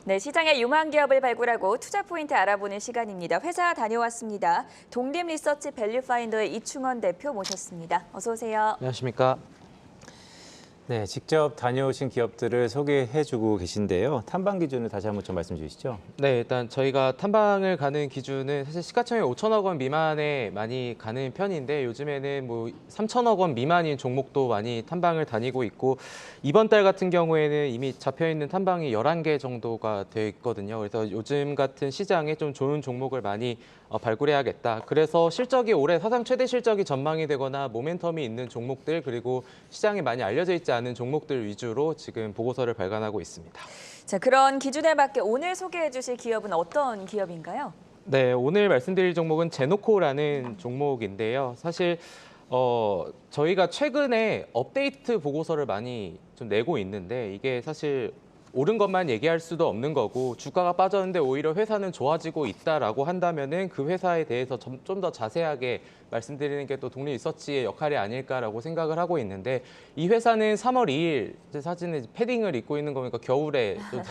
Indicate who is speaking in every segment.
Speaker 1: 네, 시장의 유망 기업을 발굴하고 투자 포인트 알아보는 시간입니다. 회사 다녀왔습니다. 동림 리서치 밸류파인더의 이충원 대표 모셨습니다. 어서 오세요.
Speaker 2: 안녕하십니까.
Speaker 3: 네, 직접 다녀오신 기업들을 소개해주고 계신데요. 탐방 기준을 다시 한번 좀 말씀 주시죠.
Speaker 2: 네, 일단 저희가 탐방을 가는 기준은 사실 시가총액 5천억 원 미만에 많이 가는 편인데 요즘에는 뭐 3천억 원 미만인 종목도 많이 탐방을 다니고 있고 이번 달 같은 경우에는 이미 잡혀있는 탐방이 11개 정도가 되어 있거든요. 그래서 요즘 같은 시장에 좀 좋은 종목을 많이 발굴해야겠다. 그래서 실적이 올해 사상 최대 실적이 전망이 되거나 모멘텀이 있는 종목들 그리고 시장에 많이 알려져 있지 않은 종목들 위주로 지금 보고서를 발간하고 있습니다.
Speaker 1: 자, 그런 기준에 맞게 오늘 소개해 주실 기업은 어떤 기업인가요?
Speaker 2: 네, 오늘 말씀드릴 종목은 제노코라는 종목인데요. 사실 저희가 최근에 업데이트 보고서를 많이 좀 내고 있는데 이게 사실 오른 것만 얘기할 수도 없는 거고 주가가 빠졌는데 오히려 회사는 좋아지고 있다라고 한다면은 그 회사에 대해서 좀 더 자세하게 말씀드리는 게 또 독립 리서치의 역할이 아닐까라고 생각을 하고 있는데 이 회사는 3월 2일 사진에 패딩을 입고 있는 거니까 겨울에 좀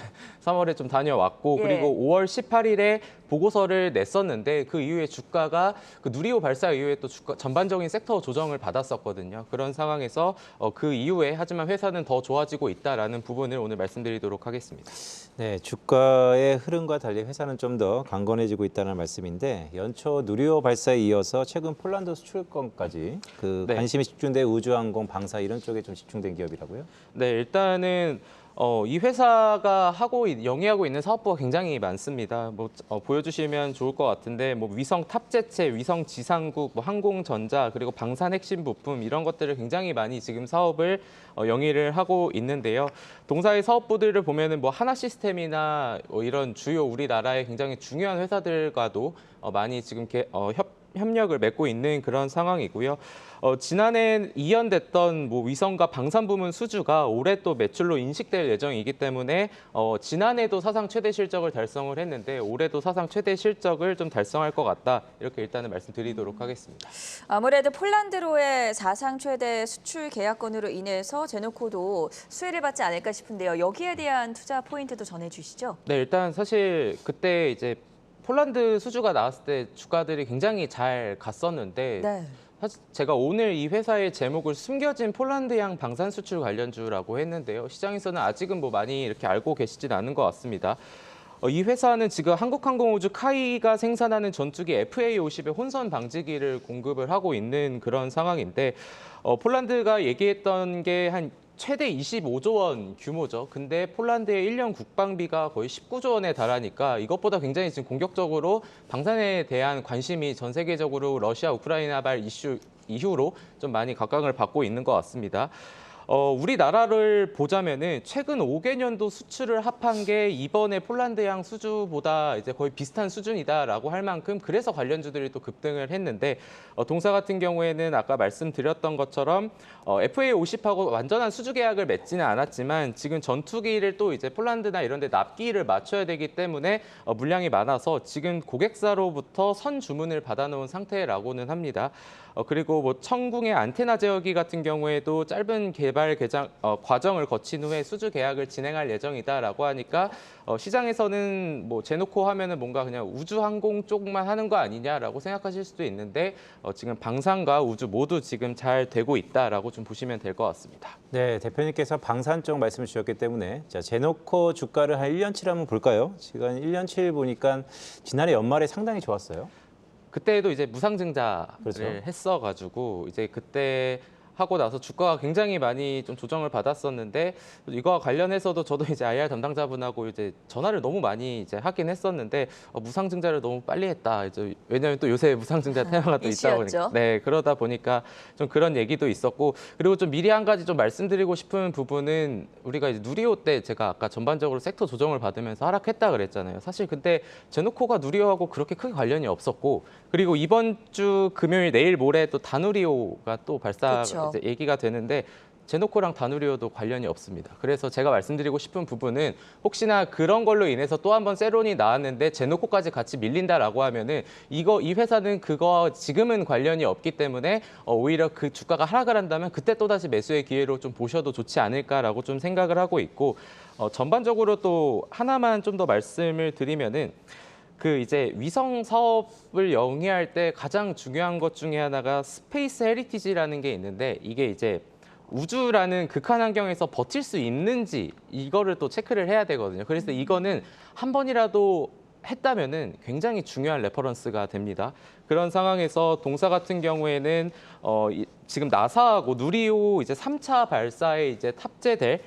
Speaker 2: 3월에 좀 다녀왔고
Speaker 1: 예.
Speaker 2: 그리고 5월 18일에 보고서를 냈었는데 그 이후에 주가가 그 누리호 발사 이후에 또 주가 전반적인 섹터 조정을 받았었거든요. 그런 상황에서 그 이후에 하지만 회사는 더 좋아지고 있다라는 부분을 오늘 말씀드리도록 하겠습니다.
Speaker 3: 네, 주가의 흐름과 달리 회사는 좀 더 강건해지고 있다는 말씀인데 연초 누리호 발사에 이어서 최근 폴란드 수출권까지
Speaker 2: 네.
Speaker 3: 관심이 집중된 우주항공, 방사 이런 쪽에 좀 집중된 기업이라고요?
Speaker 2: 네, 일단은 이 회사가 영위하고 있는 사업부가 굉장히 많습니다. 보여주시면 좋을 것 같은데 위성 탑재체, 위성 지상국, 항공전자 그리고 방산 핵심 부품 이런 것들을 굉장히 많이 지금 사업을 영위를 하고 있는데요. 동사의 사업부들을 보면은 하나 시스템이나 이런 주요 우리나라의 굉장히 중요한 회사들과도 많이 지금 협력을 맺고 있는 그런 상황이고요. 지난해 이연됐던 위성과 방산 부문 수주가 올해 또 매출로 인식될 예정이기 때문에 지난해도 사상 최대 실적을 달성을 했는데 올해도 사상 최대 실적을 좀 달성할 것 같다. 이렇게 일단은 말씀드리도록 하겠습니다.
Speaker 1: 아무래도 폴란드로의 사상 최대 수출 계약건으로 인해서 제노코도 수혜를 받지 않을까 싶은데요. 여기에 대한 투자 포인트도 전해주시죠.
Speaker 2: 네, 일단 사실 그때 이제 폴란드 수주가 나왔을 때 주가들이 굉장히 잘 갔었는데
Speaker 1: 네.
Speaker 2: 사실 제가 오늘 이 회사의 제목을 숨겨진 폴란드양 방산 수출 관련주라고 했는데요. 시장에서는 아직은 많이 이렇게 알고 계시진 않은 것 같습니다. 이 회사는 지금 한국항공우주 카이가 생산하는 전투기 FA-50의 혼선 방지기를 공급을 하고 있는 그런 상황인데 폴란드가 얘기했던 게 한 최대 25조 원 규모죠. 근데 폴란드의 1년 국방비가 거의 19조 원에 달하니까 이것보다 굉장히 지금 공격적으로 방산에 대한 관심이 전 세계적으로 러시아 우크라이나발 이슈 이후로 좀 많이 각광을 받고 있는 것 같습니다. 우리나라를 보자면은 최근 5개년도 수출을 합한 게 이번에 폴란드양 수주보다 이제 거의 비슷한 수준이다라고 할 만큼 그래서 관련주들이 또 급등을 했는데 동사 같은 경우에는 아까 말씀드렸던 것처럼 FA-50하고 완전한 수주 계약을 맺지는 않았지만 지금 전투기를 또 이제 폴란드나 이런 데 납기를 맞춰야 되기 때문에 물량이 많아서 지금 고객사로부터 선 주문을 받아놓은 상태라고는 합니다. 그리고 청궁의 안테나 제어기 같은 경우에도 짧은 개발 과정을 거친 후에 수주 계약을 진행할 예정이다라고 하니까 시장에서는 제노코 하면은 뭔가 그냥 우주항공 쪽만 하는 거 아니냐라고 생각하실 수도 있는데 지금 방산과 우주 모두 지금 잘 되고 있다라고 좀 보시면 될 것 같습니다.
Speaker 3: 네, 대표님께서 방산 쪽 말씀을 주셨기 때문에 자, 제노코 주가를 한 1년치를 한번 볼까요? 지금 1년치를 보니까 지난해 연말에 상당히 좋았어요.
Speaker 2: 그때도 이제 무상증자를
Speaker 3: 그렇죠.
Speaker 2: 했어가지고 이제 그때 하고 나서 주가가 굉장히 많이 좀 조정을 받았었는데 이거와 관련해서도 저도 이제 IR 담당자분하고 이제 전화를 너무 많이 이제 하긴 했었는데 무상증자를 너무 빨리 했다. 이제 왜냐하면 또 요새 무상증자 테마가 또 있다 보니까 네 그러다 보니까 좀 그런 얘기도 있었고 그리고 좀 미리 한 가지 좀 말씀드리고 싶은 부분은 우리가 이제 누리호 때 제가 아까 전반적으로 섹터 조정을 받으면서 하락했다 그랬잖아요. 사실 근데 제노코가 누리호하고 그렇게 크게 관련이 없었고 그리고 이번 주 금요일 내일 모레 또 다누리호가 또 발사
Speaker 1: 그렇죠.
Speaker 2: 이제 얘기가 되는데 제노코랑 다누리오도 관련이 없습니다. 그래서 제가 말씀드리고 싶은 부분은 혹시나 그런 걸로 인해서 또 한 번 세론이 나왔는데 제노코까지 같이 밀린다라고 하면은 이 회사는 그거 지금은 관련이 없기 때문에 오히려 그 주가가 하락을 한다면 그때 또다시 매수의 기회로 좀 보셔도 좋지 않을까라고 좀 생각을 하고 있고 전반적으로 또 하나만 좀 더 말씀을 드리면은 그 이제 위성 사업을 영위할 때 가장 중요한 것 중에 하나가 스페이스 헤리티지라는 게 있는데 이게 이제 우주라는 극한 환경에서 버틸 수 있는지 이거를 또 체크를 해야 되거든요. 그래서 이거는 한 번이라도 했다면은 굉장히 중요한 레퍼런스가 됩니다. 그런 상황에서 동사 같은 경우에는 지금 나사하고 누리호 이제 3차 발사에 이제 탑재될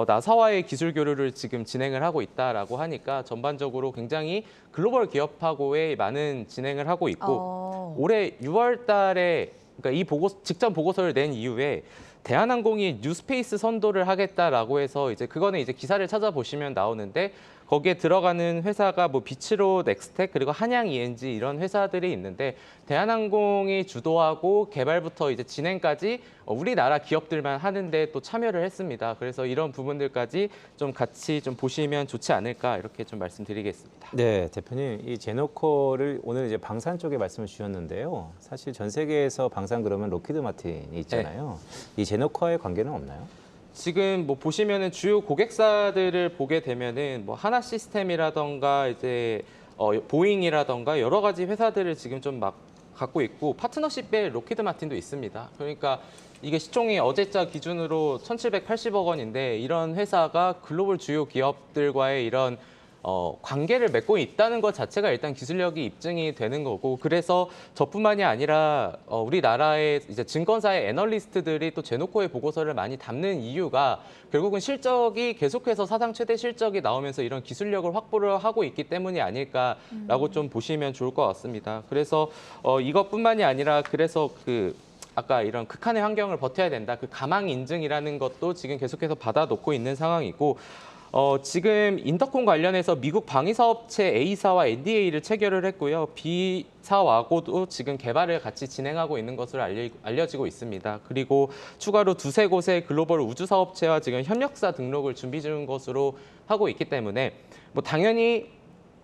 Speaker 2: 나사와의 기술 교류를 지금 진행을 하고 있다라고 하니까 전반적으로 굉장히 글로벌 기업하고의 많은 진행을 하고 있고 올해 6월 달에 그러니까 이 직전 보고서를 낸 이후에 대한항공이 뉴스페이스 선도를 하겠다라고 해서 이제 그거는 이제 기사를 찾아보시면 나오는데 거기에 들어가는 회사가 뭐 비츠로, 넥스텍 그리고 한양 ENG 이런 회사들이 있는데 대한항공이 주도하고 개발부터 이제 진행까지 우리나라 기업들만 하는데 또 참여를 했습니다. 그래서 이런 부분들까지 좀 같이 좀 보시면 좋지 않을까 이렇게 좀 말씀드리겠습니다.
Speaker 3: 네, 대표님, 이 제노코를 오늘 이제 방산 쪽에 말씀을 주셨는데요. 사실 전 세계에서 방산 그러면 록히드 마틴이 있잖아요. 이 제노코와의 관계는 없나요?
Speaker 2: 지금 뭐 보시면은 주요 고객사들을 보게 되면은 뭐 하나 시스템이라던가 이제 보잉이라던가 여러 가지 회사들을 지금 좀 막 갖고 있고 파트너십에 록히드 마틴도 있습니다. 그러니까 이게 시총이 어제자 기준으로 1,780억 원인데 이런 회사가 글로벌 주요 기업들과의 이런 관계를 맺고 있다는 것 자체가 일단 기술력이 입증이 되는 거고 그래서 저뿐만이 아니라 우리나라의 이제 증권사의 애널리스트들이 또 제노코의 보고서를 많이 담는 이유가 결국은 실적이 계속해서 사상 최대 실적이 나오면서 이런 기술력을 확보를 하고 있기 때문이 아닐까라고 좀 보시면 좋을 것 같습니다. 그래서 이것뿐만이 아니라 그래서 아까 이런 극한의 환경을 버텨야 된다. 그 가망 인증이라는 것도 지금 계속해서 받아놓고 있는 상황이고 지금 인터콤 관련해서 미국 방위사업체 A사와 NDA를 체결을 했고요. B사하고도 지금 개발을 같이 진행하고 있는 것으로 알려지고 있습니다. 그리고 추가로 두세 곳의 글로벌 우주사업체와 지금 협력사 등록을 준비 중인 것으로 하고 있기 때문에 뭐 당연히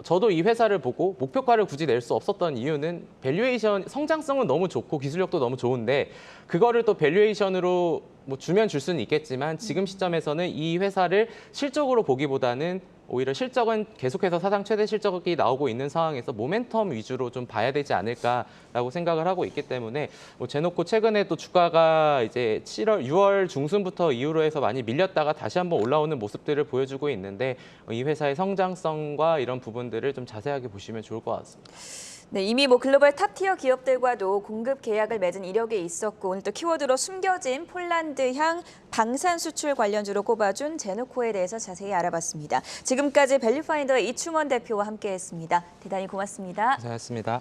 Speaker 2: 저도 이 회사를 보고 목표가를 굳이 낼 수 없었던 이유는 밸류에이션 성장성은 너무 좋고 기술력도 너무 좋은데 그거를 또 밸류에이션으로 뭐 주면 줄 수는 있겠지만 지금 시점에서는 이 회사를 실적으로 보기보다는 오히려 실적은 계속해서 사상 최대 실적이 나오고 있는 상황에서 모멘텀 위주로 좀 봐야 되지 않을까라고 생각을 하고 있기 때문에 뭐 제노코 최근에 또 주가가 이제 6월 중순부터 이후로 해서 많이 밀렸다가 다시 한번 올라오는 모습들을 보여주고 있는데 이 회사의 성장성과 이런 부분들을 좀 자세하게 보시면 좋을 것 같습니다.
Speaker 1: 네, 이미 뭐 글로벌 탑티어 기업들과도 공급 계약을 맺은 이력이 있었고 오늘 또 키워드로 숨겨진 폴란드향 방산 수출 관련주로 꼽아준 제노코에 대해서 자세히 알아봤습니다. 지금까지 밸류파인더의 이충원 대표와 함께했습니다. 대단히 고맙습니다.
Speaker 2: 고생하셨습니다.